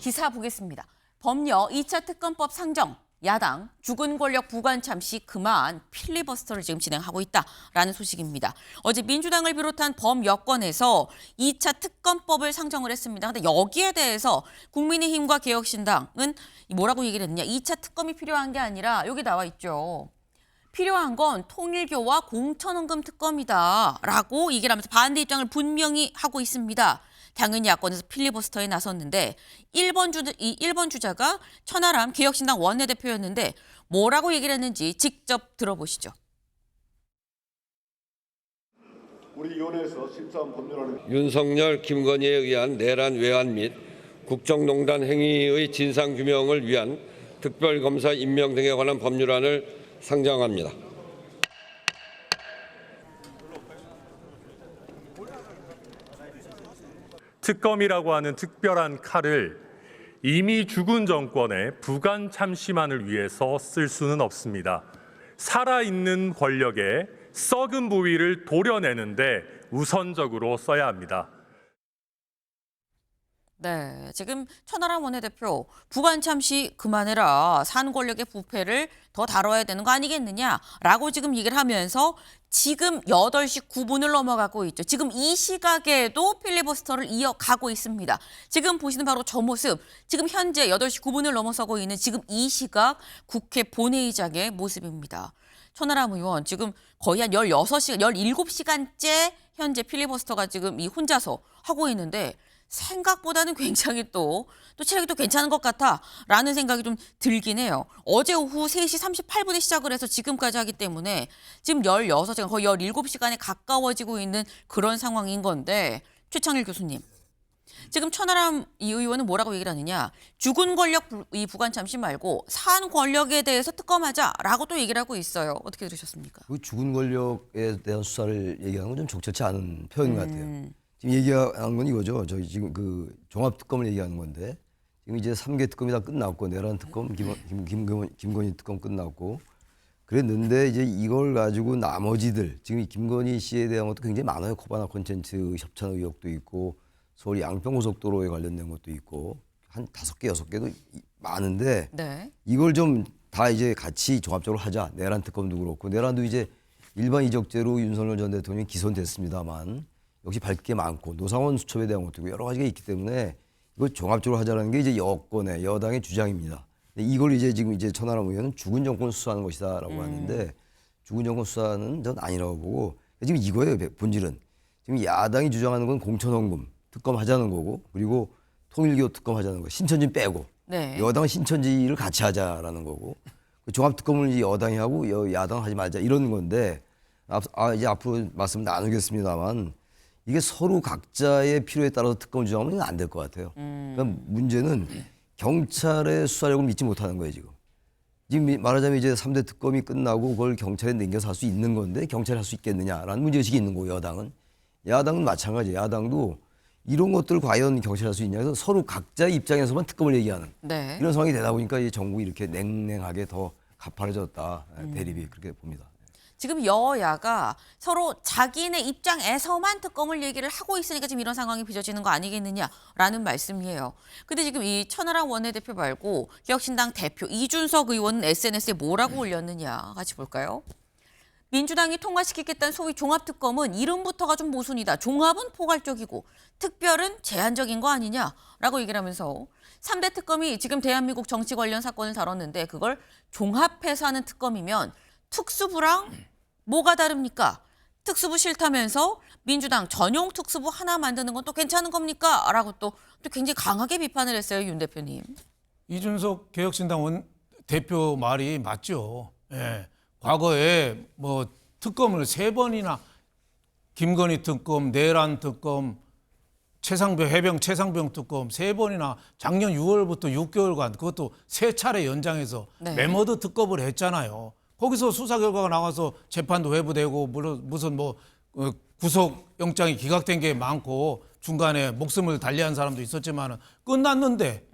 기사 보겠습니다. 법녀 2차 특검법 상정. 야당 죽은 권력 부관참 시 그만 필리버스터를 지금 진행하고 있다라는 소식입니다. 어제 민주당을 비롯한 범여권에서 2차 특검법을 상정을 했습니다. 근데 여기에 대해서 국민의힘과 개혁신당은 뭐라고 얘기를 했느냐. 2차 특검이 필요한 게 아니라 여기 나와 있죠. 필요한 건 통일교와 공천원금 특검이다라고 얘기를 하면서 반대 입장을 분명히 하고 있습니다. 당연히 야권에서 필리버스터에 나섰는데 1번 주자가 천하람 개혁신당 원내대표였는데 뭐라고 얘기를 했는지 직접 들어보시죠. 우리 위원회에서 심사한 법률안은 윤석열, 김건희에 의한 내란 외환 및 국정농단 행위의 진상규명을 위한 특별검사 임명 등에 관한 법률안을 상정합니다. 특검이라고 하는 특별한 칼을 이미 죽은 정권의 부관 참시만을 위해서 쓸 수는 없습니다. 살아있는 권력의 썩은 부위를 도려내는데 우선적으로 써야 합니다. 네, 지금 천하람 원내대표 부관참 시 그만해라. 산 권력의 부패를 더 다뤄야 되는 거 아니겠느냐라고 지금 얘기를 하면서 지금 8시 9분을 넘어가고 있죠. 지금 이 시각에도 필리버스터를 이어가고 있습니다. 지금 보시는 바로 저 모습, 지금 현재 8시 9분을 넘어서고 있는 지금 이 시각 국회 본회의장의 모습입니다. 천하람 의원 지금 거의 한 16시간, 17시간째 현재 필리버스터가 지금 이 혼자서 하고 있는데 생각보다는 굉장히 또 체력이 또 괜찮은 것 같아라는 생각이 좀 들긴 해요. 어제 오후 3시 38분에 시작을 해서 지금까지 하기 때문에 지금 16시간, 거의 17시간에 가까워지고 있는 그런 상황인 건데 최창일 교수님. 지금 천하람 이 의원은 뭐라고 얘기를 하느냐. 죽은 권력 이 부관참시 말고 산 권력에 대해서 특검하자라고 또 얘기를 하고 있어요. 어떻게 들으셨습니까? 그 죽은 권력에 대한 수사를 얘기하는 건 좀 적절치 않은 표현인 것 같아요. 지금 얘기하는 건 이거죠. 저희 지금 그 종합특검을 얘기하는 건데 지금 이제 3개 특검이 다 끝났고 내란 특검, 김건희 특검 끝났고 그랬는데 이제 이걸 가지고 나머지들 지금 이 김건희 씨에 대한 것도 굉장히 많아요. 코바나 콘텐츠 협찬 의혹도 있고 서울 양평고속도로에 관련된 것도 있고 한 5개, 6개도 많은데 네. 이걸 좀 다 이제 같이 종합적으로 하자. 내란 특검도 그렇고 내란도 이제 일반 이적죄로 윤석열 전 대통령이 기소됐습니다만 역시 밝게 게 많고 노상원 수첩에 대한 것도 여러 가지가 있기 때문에 이걸 종합적으로 하자는 게 이제 여권의 여당의 주장입니다. 근데 이걸 이제 지금 이제 천하람 의원은 죽은 정권 수사하는 것이다라고 하는데 죽은 정권 수사는 전 아니라고 보고 지금 이거예요 본질은. 지금 야당이 주장하는 건 공천원금 특검 하자는 거고 그리고 통일교 특검 하자는 거 신천지 빼고 네. 여당은 신천지를 같이 하자라는 거고 그 종합특검을 이제 여당이 하고 야당 하지 말자 이런 건데 이제 앞으로 말씀 나누겠습니다만 이게 서로 각자의 필요에 따라서 특검을 주장하면 안 될 것 같아요. 그러니까 문제는 경찰의 수사력을 믿지 못하는 거예요 지금. 지금 말하자면 이제 3대 특검이 끝나고 그걸 경찰에 넘겨서 할 수 있는 건데 경찰이 할 수 있겠느냐라는 문제의식이 있는 거고 여당은. 야당은 마찬가지예요. 야당도 이런 것들을 과연 경찰이 할 수 있냐 해서 서로 각자의 입장에서만 특검을 얘기하는 네. 이런 상황이 되다 보니까 이 정국이 이렇게 냉랭하게 더 가파르졌다. 대립이 그렇게 봅니다. 지금 여야가 서로 자기네 입장에서만 특검을 얘기를 하고 있으니까 지금 이런 상황이 빚어지는 거 아니겠느냐라는 말씀이에요. 근데 지금 이 천하람 원내대표 말고 개혁신당 대표 이준석 의원은 SNS에 뭐라고 올렸느냐 같이 볼까요? 민주당이 통과시키겠다는 소위 종합특검은 이름부터가 좀 모순이다. 종합은 포괄적이고 특별은 제한적인 거 아니냐라고 얘기를 하면서 3대 특검이 지금 대한민국 정치 관련 사건을 다뤘는데 그걸 종합해서 하는 특검이면 특수부랑 뭐가 다릅니까? 특수부 싫다면서 민주당 전용 특수부 하나 만드는 건 또 괜찮은 겁니까? 라고 또 굉장히 강하게 비판을 했어요, 윤 대표님. 이준석 개혁신당 대표 말이 맞죠. 예. 과거에 뭐 특검을 3번이나 김건희 특검, 내란 특검, 해병 최상병 특검 3번이나 작년 6월부터 6개월간 그것도 3차례 연장해서 네. 메머드 특검을 했잖아요. 거기서 수사 결과가 나와서 재판도 회부되고 무슨 구속영장이 기각된 게 많고 중간에 목숨을 달리한 사람도 있었지만 끝났는데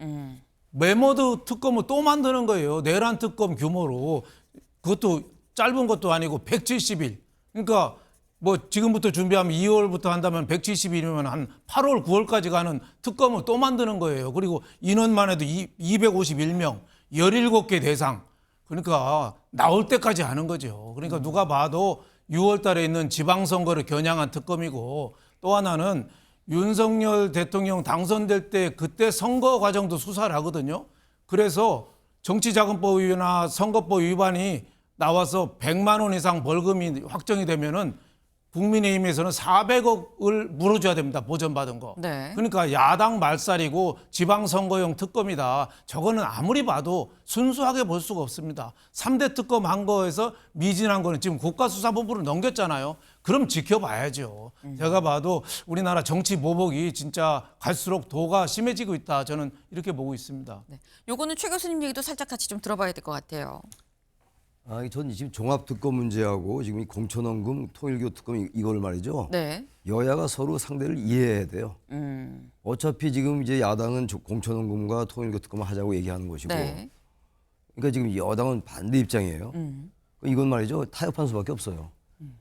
메머드 특검을 또 만드는 거예요. 내란 특검 규모로. 그것도 짧은 것도 아니고 170일. 그러니까 뭐 지금부터 준비하면 2월부터 한다면 170일이면 한 8월, 9월까지 가는 특검을 또 만드는 거예요. 그리고 인원만 해도 251명, 17개 대상. 그러니까 나올 때까지 하는 거죠. 그러니까 누가 봐도 6월 달에 있는 지방선거를 겨냥한 특검이고, 또 하나는 윤석열 대통령 당선될 때 그때 선거 과정도 수사를 하거든요. 그래서 정치자금법이나 선거법 위반이 나와서 100만 원 이상 벌금이 확정이 되면은 국민의힘에서는 400억을 물어줘야 됩니다. 보전받은 거. 네. 그러니까 야당 말살이고 지방선거용 특검이다. 저거는 아무리 봐도 순수하게 볼 수가 없습니다. 3대 특검 한 거에서 미진한 거는 지금 국가수사본부로 넘겼잖아요. 그럼 지켜봐야죠. 제가 봐도 우리나라 정치 보복이 진짜 갈수록 도가 심해지고 있다. 저는 이렇게 보고 있습니다. 네. 요거는 최 교수님 얘기도 살짝 같이 좀 들어봐야 될 것 같아요. 전 지금 종합특검 문제하고 지금 이 공천원금 통일교 특검 이걸 말이죠. 네. 여야가 서로 상대를 이해해야 돼요. 어차피 지금 이제 야당은 공천원금과 통일교 특검을 하자고 얘기하는 것이고, 네. 그러니까 지금 여당은 반대 입장이에요. 이건 말이죠, 타협한 수밖에 없어요.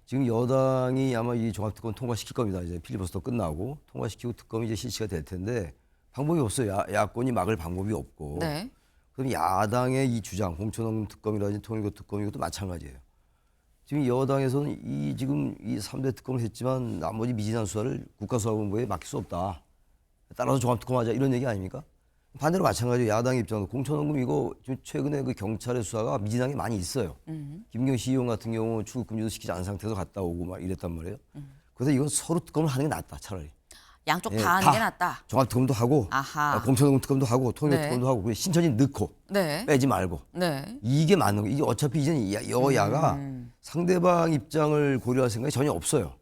지금 여당이 아마 이 종합특검 통과시킬 겁니다. 이제 필리버스터 끝나고 통과시키고 특검이 이제 실시가 될 텐데 방법이 없어요. 야권이 막을 방법이 없고. 네. 그럼 야당의 이 주장, 공천원금 특검이라든지 통일교 특검 이것도 마찬가지예요. 지금 여당에서는 지금 이 3대 특검을 했지만 나머지 미진한 수사를 국가수사본부에 맡길 수 없다. 따라서 종합특검하자 이런 얘기 아닙니까? 반대로 마찬가지로 야당의 입장도 공천원금 이거 지금 최근에 그 경찰의 수사가 미진한 게 많이 있어요. 김경시 의원 같은 경우 출국금지도 시키지 않은 상태에서 갔다 오고 막 이랬단 말이에요. 그래서 이건 서로 특검을 하는 게 낫다 차라리. 양쪽 예, 다 하는 게 낫다. 종합특검도 하고 아하. 공천원금 특검도 하고 통일교 네. 특검도 하고 신천지 넣고 네. 빼지 말고. 네. 이게 맞는 거. 이게 어차피 이제는 여야가 상대방 입장을 고려할 생각이 전혀 없어요.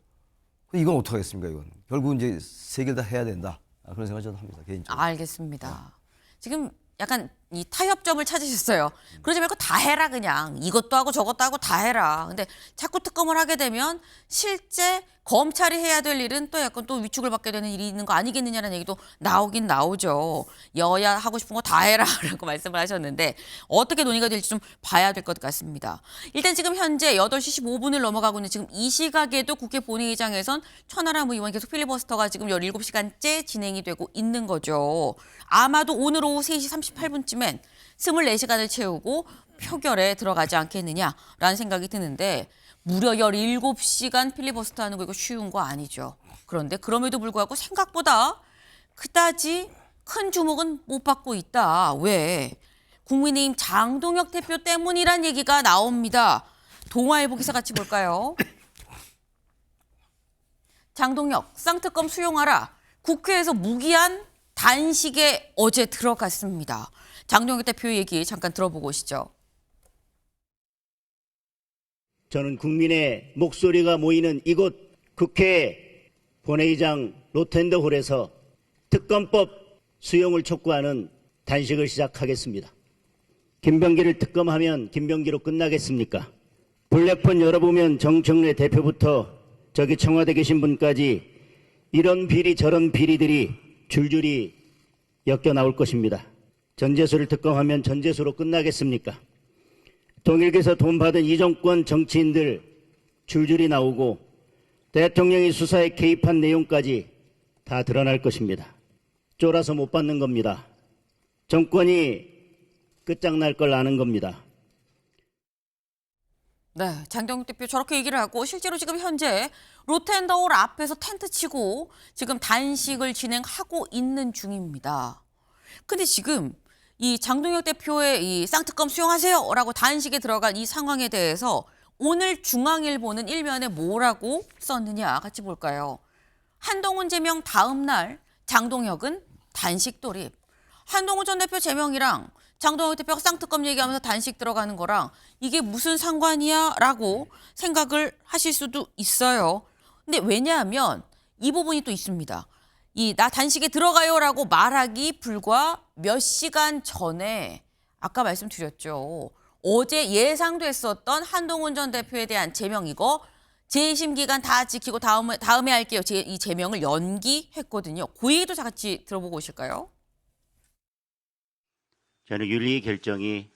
이건 어떻게 하겠습니까, 이건. 결국 이제 세 개를 다 해야 된다. 그런 생각을 저는 합니다, 개인적으로. 알겠습니다. 지금 약간 이 타협점을 찾으셨어요. 그러지 말고 다 해라 그냥. 이것도 하고 저것도 하고 다 해라. 근데 자꾸 특검을 하게 되면 실제 검찰이 해야 될 일은 또 약간 또 위축을 받게 되는 일이 있는 거 아니겠느냐는 얘기도 나오긴 나오죠. 여야 하고 싶은 거 다 해라라고 말씀을 하셨는데 어떻게 논의가 될지 좀 봐야 될 것 같습니다. 일단 지금 현재 8시 15분을 넘어가고 있는 지금 이 시각에도 국회 본회의장에선 천하람 의원 계속 필리버스터가 지금 17시간째 진행이 되고 있는 거죠. 아마도 오늘 오후 3시 38분쯤엔 24시간을 채우고 표결에 들어가지 않겠느냐라는 생각이 드는데 무려 17시간 필리버스터 하는 거 이거 쉬운 거 아니죠. 그런데 그럼에도 불구하고 생각보다 그다지 큰 주목은 못 받고 있다. 왜? 국민의힘 장동혁 대표 때문이란 얘기가 나옵니다. 동아일보 기사 같이 볼까요? 장동혁 쌍특검 수용하라. 국회에서 무기한 단식에 어제 들어갔습니다. 장동혁 대표 얘기 잠깐 들어보고 오시죠. 저는 국민의 목소리가 모이는 이곳 국회 본회의장 로텐더홀에서 특검법 수용을 촉구하는 단식을 시작하겠습니다. 김병기를 특검하면 김병기로 끝나겠습니까? 블랙폰 열어보면 정청래 대표부터 저기 청와대 계신 분까지 이런 비리 저런 비리들이 줄줄이 엮여 나올 것입니다. 전재수를 특검하면 전재수로 끝나겠습니까? 통일교에서 돈 받은 이 정권 정치인들 줄줄이 나오고 대통령이 수사에 개입한 내용까지 다 드러날 것입니다. 쫄아서 못 받는 겁니다. 정권이 끝장날 걸 아는 겁니다. 네, 장동혁 대표 저렇게 얘기를 하고 실제로 지금 현재 로텐더홀 앞에서 텐트 치고 지금 단식을 진행하고 있는 중입니다. 근데 지금 이 장동혁 대표의 이 쌍특검 수용하세요라고 단식에 들어간 이 상황에 대해서 오늘 중앙일보는 일면에 뭐라고 썼느냐 같이 볼까요? 한동훈 제명 다음 날 장동혁은 단식 돌입. 한동훈 전 대표 제명이랑 장동혁 대표가 쌍특검 얘기하면서 단식 들어가는 거랑 이게 무슨 상관이야? 라고 생각을 하실 수도 있어요. 근데 왜냐하면 이 부분이 또 있습니다. 나 단식에 들어가요라고 말하기 불과 몇 시간 전에 아까 말씀드렸죠. 어제 예상됐었던 한동훈 전 대표에 대한 제명 이거 재심 기간 다 지키고 다음에 할게요. 이 제명을 연기했거든요. 그 얘기도 같이 들어보고 오실까요? 저는 윤리 결정이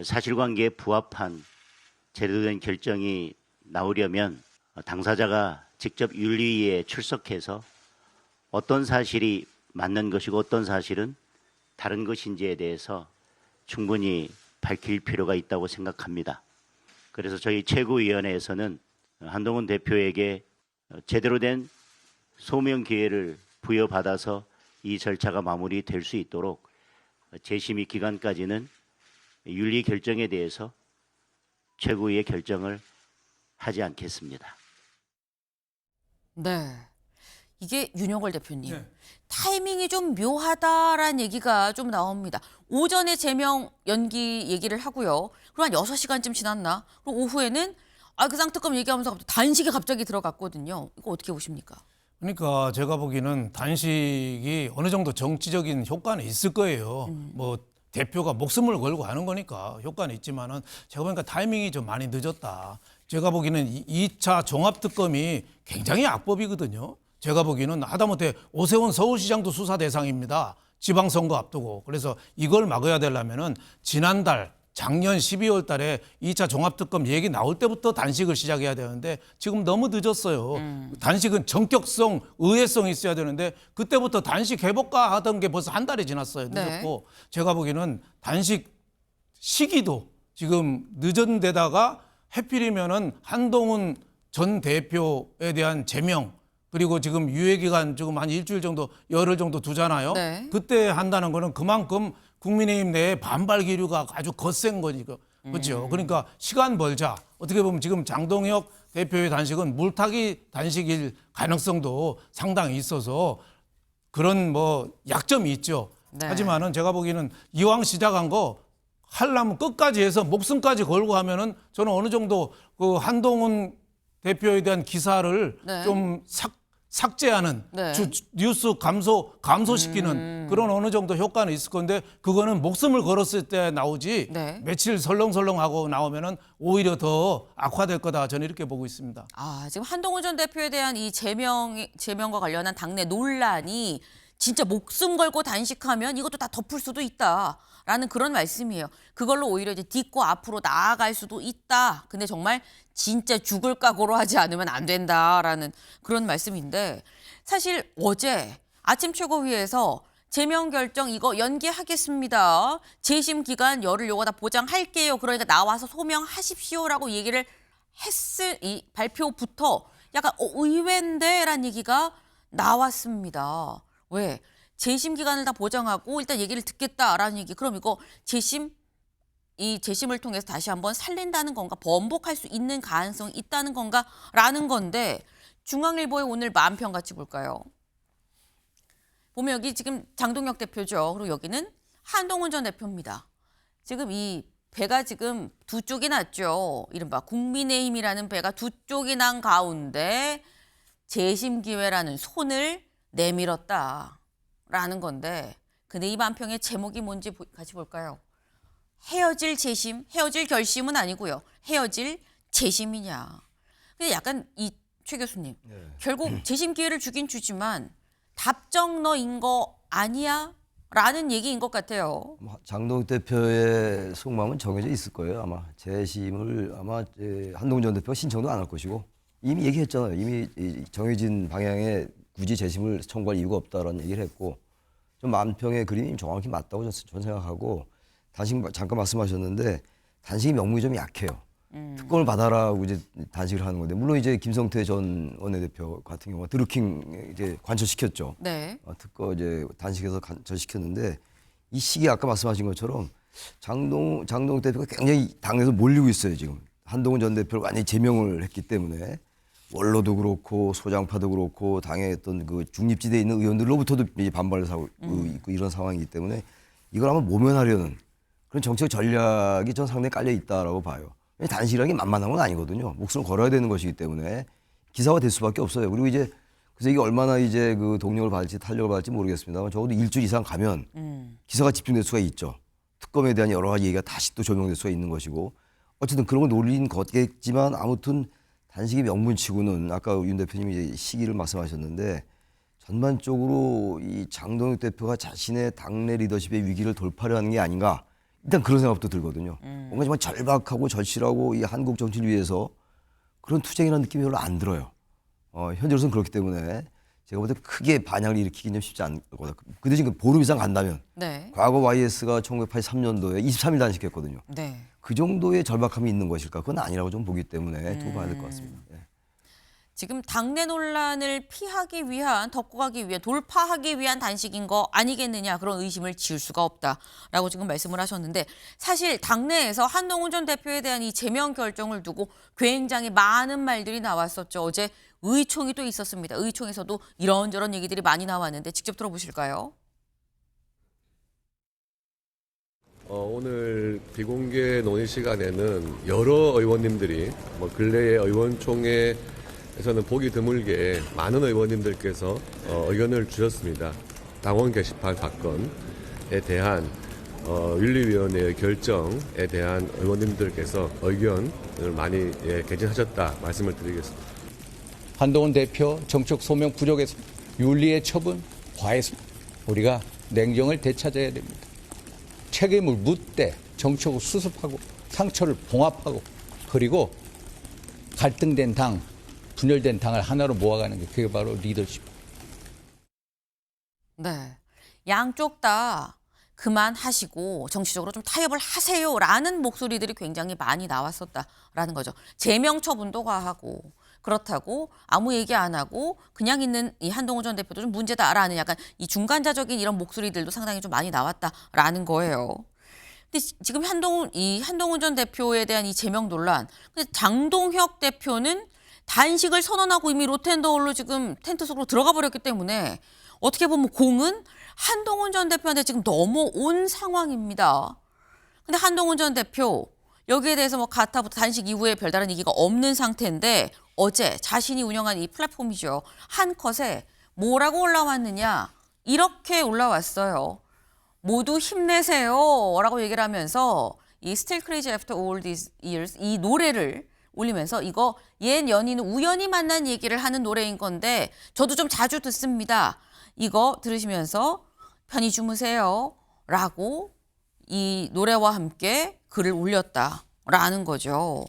사실관계에 부합한 제대로 된 결정이 나오려면 당사자가 직접 윤리위에 출석해서 어떤 사실이 맞는 것이고 어떤 사실은 다른 것인지에 대해서 충분히 밝힐 필요가 있다고 생각합니다. 그래서 저희 최고위원회에서는 한동훈 대표에게 제대로 된 소명 기회를 부여받아서 이 절차가 마무리될 수 있도록 재심의 기간까지는 윤리 결정에 대해서 최고위의 결정을 하지 않겠습니다. 네. 이게 윤영걸 대표님. 네. 타이밍이 좀 묘하다라는 얘기가 좀 나옵니다. 오전에 제명 연기 얘기를 하고요. 그럼 한 6시간쯤 지났나? 그리고 오후에는 그 쌍특검 얘기하면서 갑자기 단식이 갑자기 들어갔거든요. 이거 어떻게 보십니까? 그러니까 제가 보기에는 단식이 어느 정도 정치적인 효과는 있을 거예요. 뭐 대표가 목숨을 걸고 하는 거니까 효과는 있지만은 제가 보니까 타이밍이 좀 많이 늦었다. 제가 보기에는 2차 종합특검이 굉장히 악법이거든요. 제가 보기에는 하다못해 오세훈 서울시장도 수사 대상입니다. 지방선거 앞두고. 그래서 이걸 막아야 되려면은 지난달 작년 12월 달에 2차 종합특검 얘기 나올 때부터 단식을 시작해야 되는데 지금 너무 늦었어요. 단식은 전격성, 의회성이 있어야 되는데 그때부터 단식 해볼까 하던 게 벌써 한 달이 지났어요. 늦었고. 네. 제가 보기에는 단식 시기도 지금 늦은 데다가 해필이면은 한동훈 전 대표에 대한 제명 그리고 지금 유예기간 지금 한 일주일 정도, 열흘 정도 두잖아요. 네. 그때 한다는 거는 그만큼 국민의힘 내에 반발 기류가 아주 거센 거니까. 그렇죠. 그러니까 시간 벌자. 어떻게 보면 지금 장동혁 대표의 단식은 물타기 단식일 가능성도 상당히 있어서 그런 뭐 약점이 있죠. 네. 하지만은 제가 보기에는 이왕 시작한 거 하려면 끝까지 해서 목숨까지 걸고 하면은 저는 어느 정도 그 한동훈 대표에 대한 기사를 네. 좀 삭제하는 네. 뉴스 감소시키는 그런 어느 정도 효과는 있을 건데 그거는 목숨을 걸었을 때 나오지 네. 며칠 설렁설렁하고 나오면은 오히려 더 악화될 거다 저는 이렇게 보고 있습니다. 지금 한동훈 전 대표에 대한 이 제명과 관련한 당내 논란이 진짜 목숨 걸고 단식하면 이것도 다 덮을 수도 있다라는 그런 말씀이에요. 그걸로 오히려 이제 딛고 앞으로 나아갈 수도 있다. 근데 정말 진짜 죽을 각오로 하지 않으면 안 된다라는 그런 말씀인데 사실 어제 아침 최고위에서 제명 결정 이거 연기하겠습니다. 재심 기간 열흘 요거 다 보장할게요. 그러니까 나와서 소명하십시오라고 얘기를 했을 이 발표부터 약간 의외인데라는 얘기가 나왔습니다. 왜? 재심 기간을 다 보장하고 일단 얘기를 듣겠다라는 얘기. 그럼 이거 이 재심을 통해서 다시 한번 살린다는 건가? 번복할 수 있는 가능성이 있다는 건가? 라는 건데 중앙일보의 오늘 마음평 같이 볼까요? 보면 여기 지금 장동혁 대표죠. 그리고 여기는 한동훈 전 대표입니다. 지금 이 배가 지금 두 쪽이 났죠. 이른바 국민의힘이라는 배가 두 쪽이 난 가운데 재심 기회라는 손을 내밀었다라는 건데 근데 이 마음평의 제목이 뭔지 같이 볼까요? 헤어질 재심, 헤어질 결심은 아니고요. 헤어질 재심이냐. 근데 약간 최 교수님, 네. 결국 재심 기회를 주긴 주지만 답정너인 거 아니야? 라는 얘기인 것 같아요. 장동혁 대표의 속마음은 정해져 있을 거예요. 아마 재심을 아마 한동훈 전 대표가 신청도 안 할 것이고 이미 얘기했잖아요. 이미 정해진 방향에 굳이 재심을 청구할 이유가 없다라는 얘기를 했고 좀 만평의 그림이 정확히 맞다고 저는 생각하고 단식 잠깐 말씀하셨는데 단식이 명목이 좀 약해요. 특검을 받아라고 이제 단식을 하는 건데 물론 이제 김성태 전 원내대표 같은 경우가 드루킹 이제 관철시켰죠. 네. 특검 이제 단식에서 관철시켰는데 이 시기 아까 말씀하신 것처럼 장동혁 대표가 굉장히 당내에서 몰리고 있어요 지금. 한동훈 전 대표를 완전히 제명을 했기 때문에 원로도 그렇고 소장파도 그렇고 당의 어떤 그 중립지대에 있는 의원들로부터도 이제 반발을 사고 있고 이런 상황이기 때문에 이걸 한번 모면하려는 그런 정책 전략이 전 상당히 깔려 있다라고 봐요. 단식이라는 게 만만한 건 아니거든요. 목숨을 걸어야 되는 것이기 때문에 기사화 될 수밖에 없어요. 그리고 이제 그래서 이게 얼마나 이제 그 동력을 받을지 탄력을 받을지 모르겠습니다만 적어도 일주일 이상 가면 기사가 집중될 수가 있죠. 특검에 대한 여러 가지 얘기가 다시 또 조명될 수가 있는 것이고 어쨌든 그런 걸 노린 거겠지만 아무튼 단식의 명분치고는 아까 윤 대표님이 이제 시기를 말씀하셨는데 전반적으로 이 장동혁 대표가 자신의 당내 리더십의 위기를 돌파를 하는 게 아닌가 일단 그런 생각부터 들거든요. 뭔가 정말 절박하고 절실하고 이 한국 정치를 위해서 그런 투쟁이라는 느낌이 별로 안 들어요. 현재로서는 그렇기 때문에 제가 볼 때 크게 반향을 일으키기는 쉽지 않거든요. 그 대신 그 보름 이상 간다면 네. 과거 YS가 1983년도에 23일 단식했거든요. 네. 그 정도의 절박함이 있는 것일까? 그건 아니라고 좀 보기 때문에 두고 봐야 될 것 같습니다. 예. 지금 당내 논란을 피하기 위한, 덮고 가기 위한, 돌파하기 위한 단식인 거 아니겠느냐, 그런 의심을 지울 수가 없다라고 지금 말씀을 하셨는데, 사실 당내에서 한동훈 전 대표에 대한 이 제명 결정을 두고 굉장히 많은 말들이 나왔었죠. 어제 의총이 또 있었습니다. 의총에서도 이런저런 얘기들이 많이 나왔는데 직접 들어보실까요? 오늘 비공개 논의 시간에는 여러 의원님들이 근래의 의원총회에서는 보기 드물게 많은 의원님들께서 의견을 주셨습니다. 당원 게시판 사건에 대한 윤리위원회의 결정에 대한 의원님들께서 의견을 많이 개진하셨다 말씀을 드리겠습니다. 한동훈 대표 정책 소명 부족해서 윤리의 처분 과했습니다. 우리가 냉정을 되찾아야 됩니다. 책임을 묻되 정책을 수습하고 상처를 봉합하고 그리고 갈등된 당, 분열된 당을 하나로 모아가는 게 그게 바로 리더십. 네. 양쪽 다 그만하시고 정치적으로 좀 타협을 하세요라는 목소리들이 굉장히 많이 나왔었다라는 거죠. 제명 처분도 과하고 그렇다고 아무 얘기 안 하고 그냥 있는 이 한동훈 전 대표도 좀 문제다라는 약간 이 중간자적인 이런 목소리들도 상당히 좀 많이 나왔다라는 거예요. 근데 지금 한동훈 전 대표에 대한 이 제명 논란. 근데 장동혁 대표는 단식을 선언하고 이미 로텐더홀로 지금 텐트 속으로 들어가 버렸기 때문에 어떻게 보면 공은 한동훈 전 대표한테 지금 넘어온 상황입니다. 근데 한동훈 전 대표 여기에 대해서 뭐 가타부터 단식 이후에 별다른 얘기가 없는 상태인데 어제 자신이 운영한 이 플랫폼이죠. 한컷에 뭐라고 올라왔느냐. 이렇게 올라왔어요. 모두 힘내세요 라고 얘기를 하면서 이 Still Crazy After All These Years 이 노래를 올리면서 이거 옛 연인은 우연히 만난 얘기를 하는 노래인 건데 저도 좀 자주 듣습니다. 이거 들으시면서 편히 주무세요 라고 이 노래와 함께 글을 올렸다라는 거죠.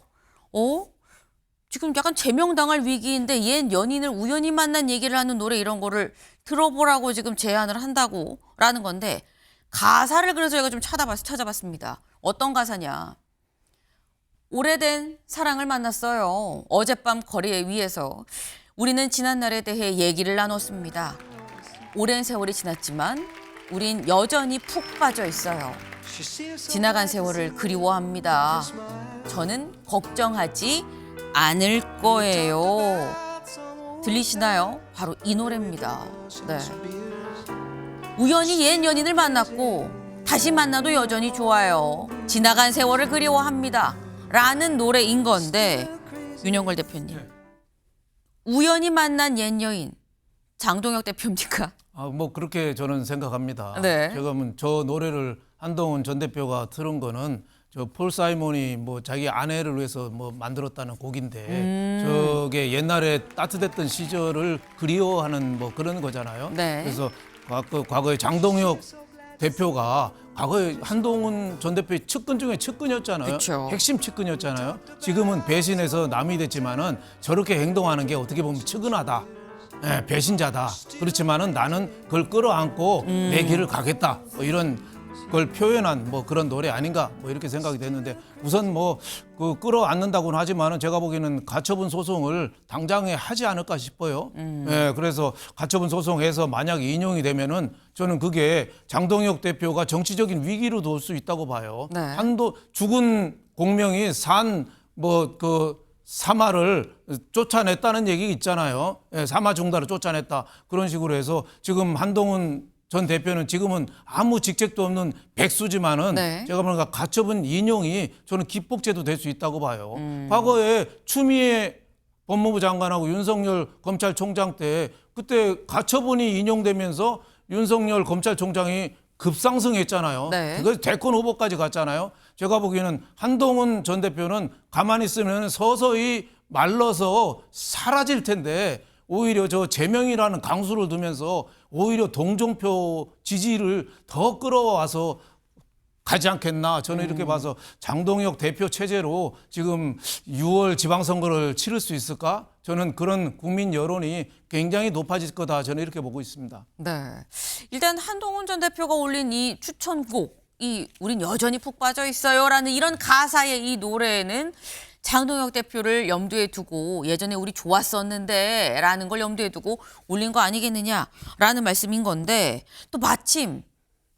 지금 약간 제명당할 위기인데 옛 연인을 우연히 만난 얘기를 하는 노래 이런 거를 들어보라고 지금 제안을 한다고라는 건데 가사를 그래서 저희가 좀 찾아봤습니다. 어떤 가사냐. 오래된 사랑을 만났어요. 어젯밤 거리 위에서 우리는 지난 날에 대해 얘기를 나눴습니다. 오랜 세월이 지났지만 우린 여전히 푹 빠져 있어요. 지나간 세월을 그리워합니다. 저는 걱정하지 않을 거예요. 들리시나요? 바로 이 노래입니다. 네. 우연히 옛 연인을 만났고 다시 만나도 여전히 좋아요. 지나간 세월을 그리워합니다. 라는 노래인 건데 윤영걸 대표님. 우연히 만난 옛 여인 장동혁 대표입니까? 뭐 그렇게 저는 생각합니다. 네. 제가 저 노래를 한동훈 전 대표가 들은 거는 저 폴 사이먼이 뭐 자기 아내를 위해서 뭐 만들었다는 곡인데 저게 옛날에 따뜻했던 시절을 그리워하는 뭐 그런 거잖아요. 네. 그래서 과거에 장동혁 대표가 과거에 한동훈 전 대표의 측근 중에 측근이었잖아요. 그쵸. 핵심 측근이었잖아요. 지금은 배신해서 남이 됐지만은 저렇게 행동하는 게 어떻게 보면 측은하다. 예, 배신자다. 그렇지만은 나는 그걸 끌어안고 내 길을 가겠다. 뭐 이런 걸 표현한 뭐 그런 노래 아닌가 뭐 이렇게 생각이 됐는데 우선 뭐 그 끌어안는다고는 하지만은 제가 보기에는 가처분 소송을 당장에 하지 않을까 싶어요. 예, 그래서 가처분 소송해서 만약 인용이 되면은 저는 그게 장동혁 대표가 정치적인 위기로 놓을 수 있다고 봐요. 네. 죽은 공명이 산 뭐 그 사마를 쫓아냈다는 얘기 있잖아요. 예, 사마 중단을 쫓아냈다. 그런 식으로 해서 지금 한동훈 전 대표는 지금은 아무 직책도 없는 백수지만은 네. 제가 보니까 가처분 인용이 저는 기폭제도 될 수 있다고 봐요. 과거에 추미애 법무부 장관하고 윤석열 검찰총장 때 그때 가처분이 인용되면서 윤석열 검찰총장이 급상승했잖아요. 네. 그래서 대권 후보까지 갔잖아요. 제가 보기에는 한동훈 전 대표는 가만히 있으면 서서히 말라서 사라질 텐데 오히려 저 제명이라는 강수를 두면서 오히려 동정표 지지를 더 끌어와서 가지 않겠나 저는 이렇게 봐서 장동혁 대표 체제로 지금 6월 지방선거를 치를 수 있을까? 저는 그런 국민 여론이 굉장히 높아질 거다 저는 이렇게 보고 있습니다. 네. 일단 한동훈 전 대표가 올린 이 추천곡, 우린 여전히 푹 빠져 있어요라는 이런 가사의 이 노래는 장동혁 대표를 염두에 두고 예전에 우리 좋았었는데 라는 걸 염두에 두고 올린 거 아니겠느냐라는 말씀인 건데 또 마침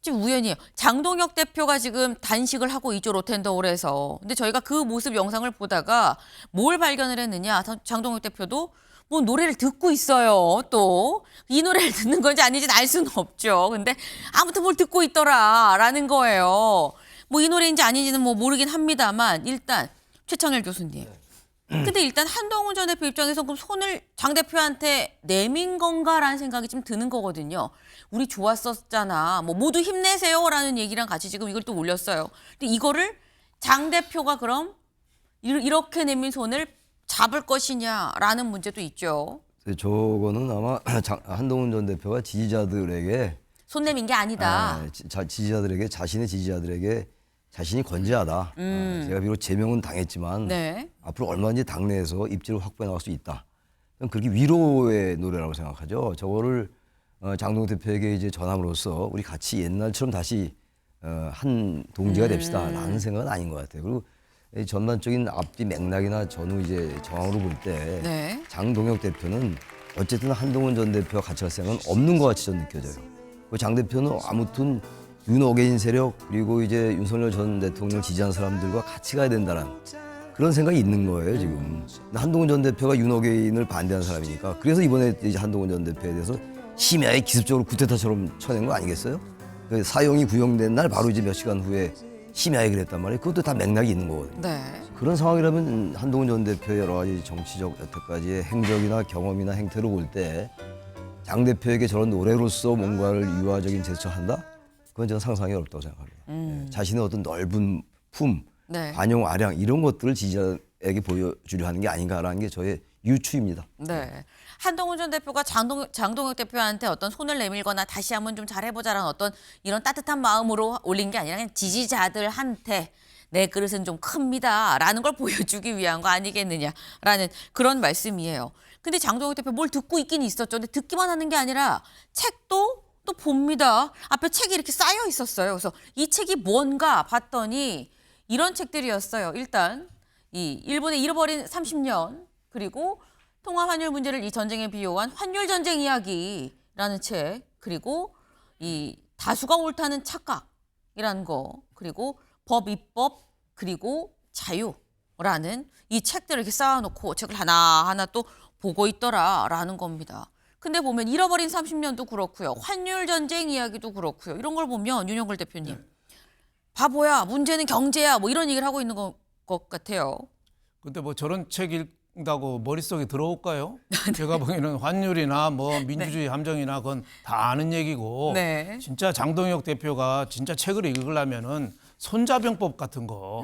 지금 우연히 장동혁 대표가 지금 단식을 하고 있죠, 로텐더홀에서. 근데 저희가 그 모습 영상을 보다가 뭘 발견을 했느냐, 장동혁 대표도 뭐 노래를 듣고 있어요. 또 이 노래를 듣는 건지 아닌지는 알 수는 없죠. 근데 아무튼 뭘 듣고 있더라라는 거예요. 뭐 이 노래인지 아닌지는 뭐 모르긴 합니다만 일단 최창렬 교수님. 근데 일단 한동훈 전 대표 입장에서 그럼 손을 장 대표한테 내민 건가라는 생각이 좀 드는 거거든요. 우리 좋았었잖아. 뭐 모두 힘내세요라는 얘기랑 같이 지금 이걸 또 올렸어요. 근데 이거를 장 대표가 그럼 이렇게 내민 손을 잡을 것이냐라는 문제도 있죠. 저거는 아마 한동훈 전 대표가 지지자들에게 손 내민 게 아니다. 지지자들에게 자신의 지지자들에게 자신이 건재하다. 제가 비록 제명은 당했지만 네. 앞으로 얼마든지 당내에서 입지를 확보해 나갈 수 있다. 저는 그렇게 위로의 노래라고 생각하죠. 저거를 장동혁 대표에게 이제 전함으로써 우리 같이 옛날처럼 다시 한 동지가 됩시다라는 생각은 아닌 것 같아요. 그리고 이 전반적인 앞뒤 맥락이나 전후 이제 정황으로 볼 때 네. 장동혁 대표는 어쨌든 한동훈 전 대표와 같이 갈 생각은 없는 것 같이 저는 느껴져요. 장 대표는 아무튼 윤어게인 세력 그리고 이제 윤석열 전 대통령을 지지한 사람들과 같이 가야 된다는 그런 생각이 있는 거예요 지금. 한동훈 전 대표가 윤어게인을 반대하는 사람이니까 그래서 이번에 이제 한동훈 전 대표에 대해서 심야에 기습적으로 쿠데타처럼 쳐낸 거 아니겠어요? 사형이 구형된 날 바로 이제 몇 시간 후에 심야에 그랬단 말이에요. 그것도 다 맥락이 있는 거거든요. 네. 그런 상황이라면 한동훈 전 대표의 여러 가지 정치적 여태까지의 행적이나 경험이나 행태로 볼 때 장 대표에게 저런 노래로서 뭔가를 유화적인 제스처를 한다? 그건 저는 상상이 어렵다고 생각합니다. 자신의 어떤 넓은 품, 네. 관용 아량 이런 것들을 지지자에게 보여주려 하는 게 아닌가라는 게 저의 유추입니다. 네. 한동훈 전 대표가 장동혁 대표한테 어떤 손을 내밀거나 다시 한번 좀 잘해보자라는 어떤 이런 따뜻한 마음으로 올린 게 아니라 그냥 지지자들한테 내 그릇은 좀 큽니다라는 걸 보여주기 위한 거 아니겠느냐라는 그런 말씀이에요. 근데 장동혁 대표 뭘 듣고 있긴 있었죠. 근데 듣기만 하는 게 아니라 책도 또 봅니다. 앞에 책이 이렇게 쌓여 있었어요. 그래서 이 책이 뭔가 봤더니 이런 책들이었어요. 일단 이 일본의 잃어버린 30년 그리고 통화 환율 문제를 이 전쟁에 비유한 환율 전쟁 이야기라는 책 그리고 이 다수가 옳다는 착각이라는 거 그리고 법 입법 그리고 자유라는 이 책들을 이렇게 쌓아놓고 책을 하나하나 또 보고 있더라라는 겁니다. 근데 보면 잃어버린 30년도 그렇고요. 환율 전쟁 이야기도 그렇고요. 이런 걸 보면 윤영걸 대표님 바보야 문제는 경제야 뭐 이런 얘기를 하고 있는 것 같아요. 근데 뭐 저런 책 읽다고 머릿속에 들어올까요? 제가 보기에는 환율이나 뭐 민주주의 함정이나 그건 다 아는 얘기고 네. 진짜 장동혁 대표가 진짜 책을 읽으려면은 손자병법 같은 거.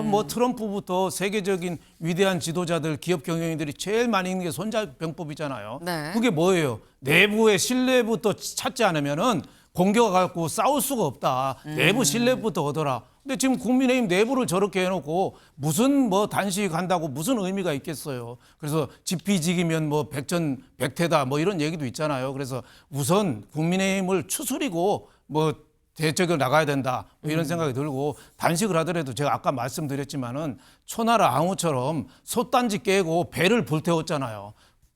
뭐 트럼프부터 세계적인 위대한 지도자들, 기업 경영인들이 제일 많이 읽는 게 손자병법이잖아요. 네. 그게 뭐예요? 내부의 신뢰부터 찾지 않으면은 공격을 갖고 싸울 수가 없다. 내부 신뢰부터 얻어라. 근데 지금 국민의힘 내부를 저렇게 해놓고 무슨 뭐 단식한다고 무슨 의미가 있겠어요. 그래서 지피지기면 뭐 백전백태다 뭐 이런 얘기도 있잖아요. 그래서 우선 국민의힘을 추스리고 뭐 대책을 나가야 된다 뭐 이런 생각이 들고 단식을 하더라도 제가 아까 말씀드렸지만은 초나라 앙후처럼 솥단지 깨고 배를 불태웠잖아요.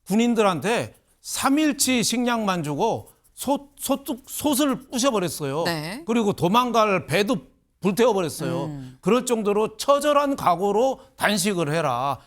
군인들한테 3일치 식량만 주고 솥을 부셔버렸어요. 네. 그리고 도망갈 배도 불태워버렸어요. 그럴 정도로 처절한 각오로 단식을 해라.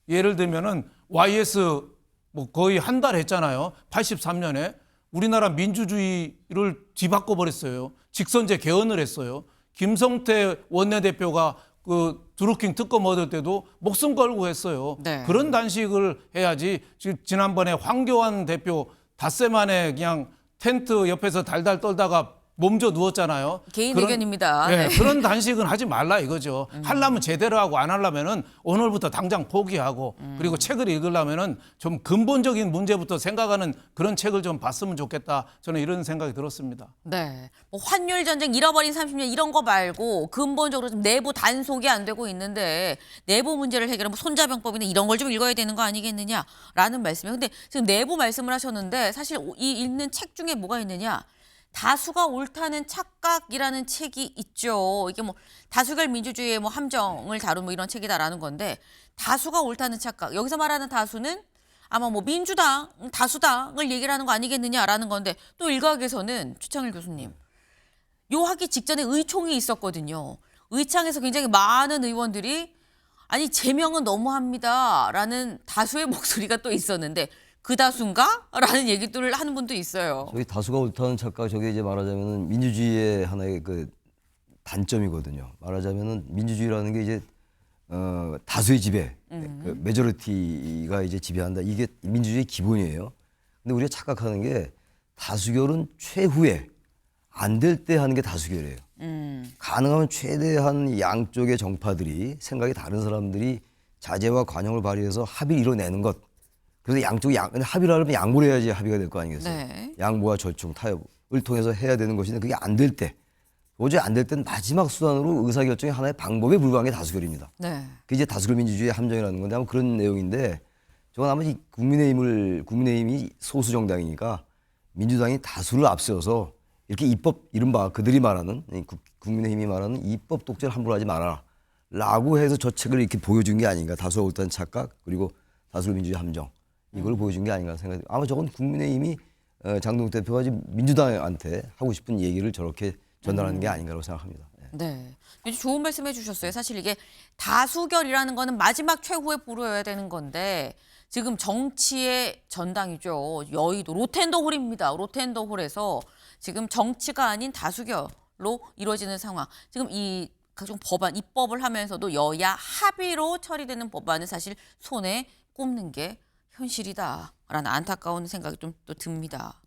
예를 들면은 YS 뭐 거의 한 달 했잖아요. 83년에 우리나라 민주주의를 뒤바꿔버렸어요. 직선제 개헌을 했어요. 김성태 원내대표가 그 드루킹 특검 얻을 때도 목숨 걸고 했어요. 네. 그런 단식을 해야지. 지난번에 황교안 대표 닷새 만에 그냥 텐트 옆에서 달달 떨다가 몸져 누웠잖아요. 개인 그런- 의견입니다. 네, 네. 그런 단식은 하지 말라 이거죠. 하려면 제대로 하고 안 하려면은 오늘부터 당장 포기하고 그리고 책을 읽으려면은 좀 근본적인 문제부터 생각하는 그런 책을 좀 봤으면 좋겠다. 저는 이런 생각이 들었습니다. 네. 뭐 환율 전쟁 잃어버린 30년 이런 거 말고 근본적으로 좀 내부 단속이 안 되고 있는데 내부 문제를 해결하면 뭐 손자병법이나 이런 걸 좀 읽어야 되는 거 아니겠느냐라는 말씀이에요. 근데 지금 내부 말씀을 하셨는데 사실 이 읽는 책 중에 뭐가 있느냐? 다수가 옳다는 착각이라는 책이 있죠. 이게 뭐 다수결 민주주의의 뭐 함정을 다룬 뭐 이런 책이다라는 건데 다수가 옳다는 착각. 여기서 말하는 다수는 아마 뭐 민주당, 다수당을 얘기를 하는 거 아니겠느냐라는 건데 또 일각에서는 추창일 교수님 요 하기 직전에 의총이 있었거든요. 의창에서 굉장히 많은 의원들이 아니 제명은 너무합니다라는 다수의 목소리가 또 있었는데 그 다수인가? 라는 얘기들을 하는 분도 있어요. 저희 다수가 옳다는 착각 저게 이제 말하자면은 민주주의의 하나의 그 단점이거든요. 말하자면은 민주주의라는 게 이제 다수의 지배, 그 메저리티가 이제 지배한다. 이게 민주주의의 기본이에요. 근데 우리가 착각하는 게 다수결은 최후에 안 될 때 하는 게 다수결이에요. 가능하면 최대한 양쪽의 정파들이 생각이 다른 사람들이 자제와 관용을 발휘해서 합의를 이뤄내는 것. 그래서 양쪽이 합의를 하려면 양보를 해야지 합의가 될 거 아니겠어요. 네. 양보와 절충, 타협을 통해서 해야 되는 것인데 그게 안 될 때, 도저히 안 될 때는 마지막 수단으로 의사결정의 하나의 방법에 불과한 게 다수결입니다. 네. 그게 이제 다수결 민주주의의 함정이라는 건데 아마 그런 내용인데 저건 아마 이 국민의힘이 소수 정당이니까 민주당이 다수를 앞세워서 이렇게 입법 이른바 그들이 말하는 국민의힘이 말하는 입법 독재를 함부로 하지 마라 라고 해서 저 책을 이렇게 보여준 게 아닌가. 다수가 옳다는 착각 그리고 다수결 민주주의 함정 이걸 보여준 게 아닌가 생각해요. 아마 저건 국민의힘이 장동욱 대표가 지금 민주당한테 하고 싶은 얘기를 저렇게 전달하는 게 아닌가라고 생각합니다. 네. 아주 좋은 말씀 해주셨어요. 사실 이게 다수결이라는 거는 마지막 최후에 보루여야 되는 건데 지금 정치의 전당이죠. 여의도 로텐더홀입니다. 로텐더홀에서 지금 정치가 아닌 다수결로 이루어지는 상황. 지금 이 각종 법안 입법을 하면서도 여야 합의로 처리되는 법안은 사실 손에 꼽는 게 현실이다라는 안타까운 생각이 좀 또 듭니다.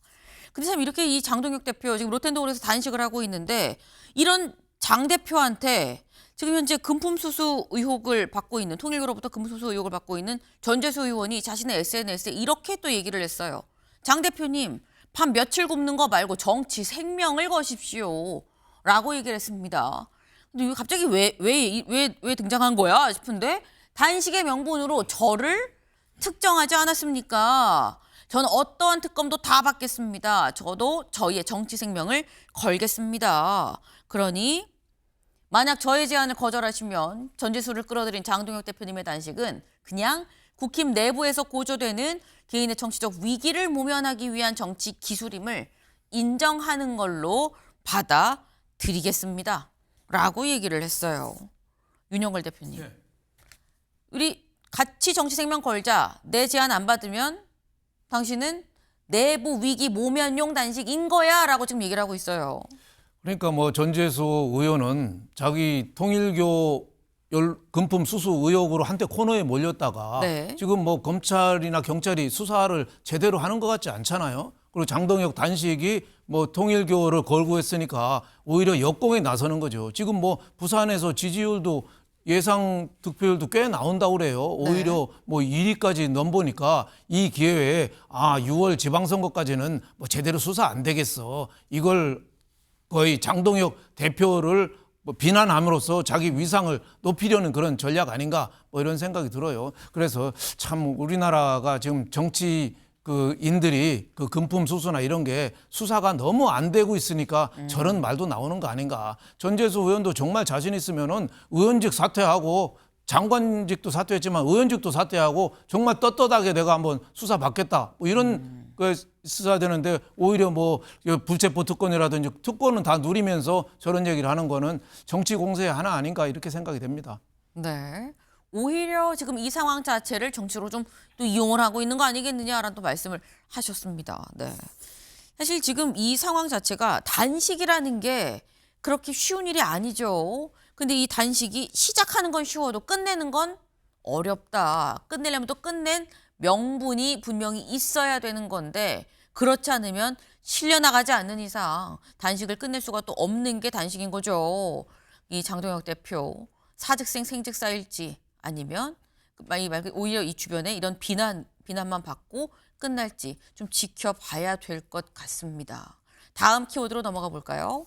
근데 참 이렇게 이 장동혁 대표 지금 로텐더홀에서 단식을 하고 있는데 이런 장 대표한테 지금 현재 금품수수 의혹을 받고 있는 통일교로부터 금품수수 의혹을 받고 있는 전재수 의원이 자신의 SNS에 이렇게 또 얘기를 했어요. 장 대표님 밥 며칠 굶는 거 말고 정치 생명을 거십시오 라고 얘기를 했습니다. 근데 이거 갑자기 왜 등장한 거야 싶은데 단식의 명분으로 저를 특정하지 않았습니까? 저는 어떠한 특검도 다 받겠습니다. 저도 저희의 정치 생명을 걸겠습니다. 그러니 만약 저의 제안을 거절하시면 전지수를 끌어들인 장동혁 대표님의 단식은 그냥 국힘 내부에서 고조되는 개인의 정치적 위기를 모면하기 위한 정치 기술임을 인정하는 걸로 받아들이겠습니다. 라고 얘기를 했어요. 윤영걸 대표님. 네. 우리 같이 정치 생명 걸자. 내 제안 안 받으면 당신은 내부 위기 모면용 단식인 거야 라고 지금 얘기를 하고 있어요. 그러니까 뭐 전재수 의원은 자기 통일교 금품 수수 의혹으로 한때 코너에 몰렸다가 네. 지금 뭐 검찰이나 경찰이 수사를 제대로 하는 것 같지 않잖아요. 그리고 장동혁 단식이 뭐 통일교를 걸고 했으니까 오히려 역공에 나서는 거죠. 지금 뭐 부산에서 지지율도 예상 득표율도 꽤 나온다고 그래요. 오히려 뭐 1위까지 넘보니까 이 기회에 6월 지방선거까지는 뭐 제대로 수사 안 되겠어. 이걸 거의 장동혁 대표를 뭐 비난함으로써 자기 위상을 높이려는 그런 전략 아닌가 뭐 이런 생각이 들어요. 그래서 참 우리나라가 지금 정치 인들이 그 금품 수수나 이런 게 수사가 너무 안 되고 있으니까 저런 말도 나오는 거 아닌가. 전재수 의원도 정말 자신 있으면은 의원직 사퇴하고 장관직도 사퇴했지만 의원직도 사퇴하고 정말 떳떳하게 내가 한번 수사 받겠다. 뭐 이런 거 있어야 되는데 오히려 뭐 불체포 특권이라든지 특권은 다 누리면서 저런 얘기를 하는 거는 정치 공세의 하나 아닌가 이렇게 생각이 됩니다. 네. 오히려 지금 이 상황 자체를 정치로 좀 또 이용을 하고 있는 거 아니겠느냐라는 또 말씀을 하셨습니다. 네. 사실 지금 이 상황 자체가 단식이라는 게 그렇게 쉬운 일이 아니죠. 근데 이 단식이 시작하는 건 쉬워도 끝내는 건 어렵다. 끝내려면 또 끝낸 명분이 분명히 있어야 되는 건데 그렇지 않으면 실려나가지 않는 이상 단식을 끝낼 수가 또 없는 게 단식인 거죠. 이 장동혁 대표 사직생 생직 쌓일지 아니면 오히려 이 주변에 이런 비난만 받고 끝날지 좀 지켜봐야 될 것 같습니다. 다음 키워드로 넘어가 볼까요?